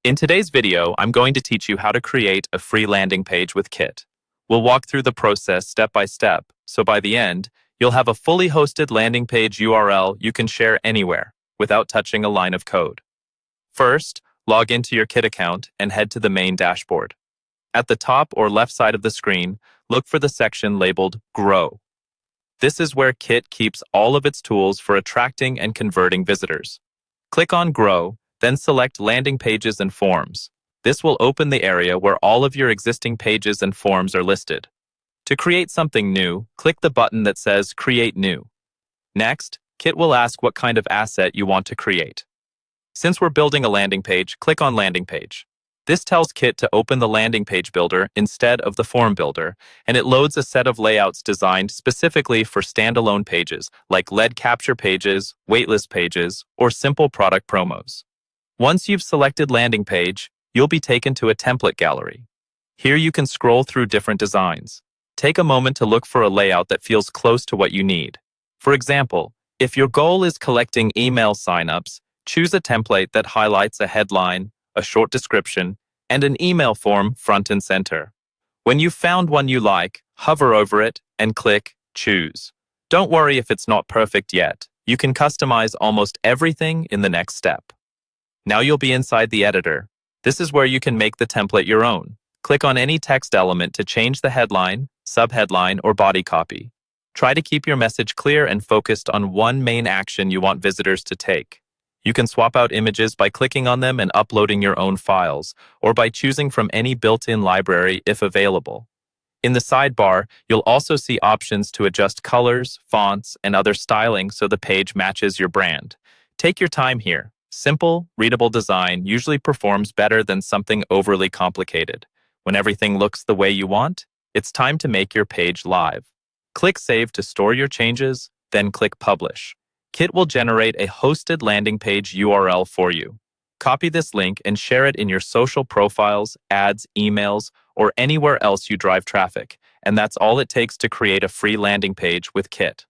In today's video, I'm going to teach you how to create a free landing page with Kit. We'll walk through the process step by step, so by the end, you'll have a fully hosted landing page URL you can share anywhere without touching a line of code. First, log into your Kit account and head to the main dashboard. At the top or left side of the screen, look for the section labeled Grow. This is where Kit keeps all of its tools for attracting and converting visitors. Click on Grow, then select Landing Pages and Forms. This will open the area where all of your existing pages and forms are listed. To create something new, click the button that says Create New. Next, Kit will ask what kind of asset you want to create. Since we're building a landing page, click on Landing Page. This tells Kit to open the landing page builder instead of the form builder, and it loads a set of layouts designed specifically for standalone pages like lead capture pages, waitlist pages, or simple product promos. Once you've selected landing page, you'll be taken to a template gallery. Here you can scroll through different designs. Take a moment to look for a layout that feels close to what you need. For example, if your goal is collecting email signups, choose a template that highlights a headline, a short description, and an email form front and center. When you've found one you like, hover over it and click Choose. Don't worry if it's not perfect yet. You can customize almost everything in the next step. Now you'll be inside the editor. This is where you can make the template your own. Click on any text element to change the headline, subheadline, or body copy. Try to keep your message clear and focused on one main action you want visitors to take. You can swap out images by clicking on them and uploading your own files, or by choosing from any built-in library if available. In the sidebar, you'll also see options to adjust colors, fonts, and other styling so the page matches your brand. Take your time here. Simple, readable design usually performs better than something overly complicated. When everything looks the way you want, it's time to make your page live. Click Save to store your changes, then click Publish. Kit will generate a hosted landing page URL for you. Copy this link and share it in your social profiles, ads, emails, or anywhere else you drive traffic. And that's all it takes to create a free landing page with Kit.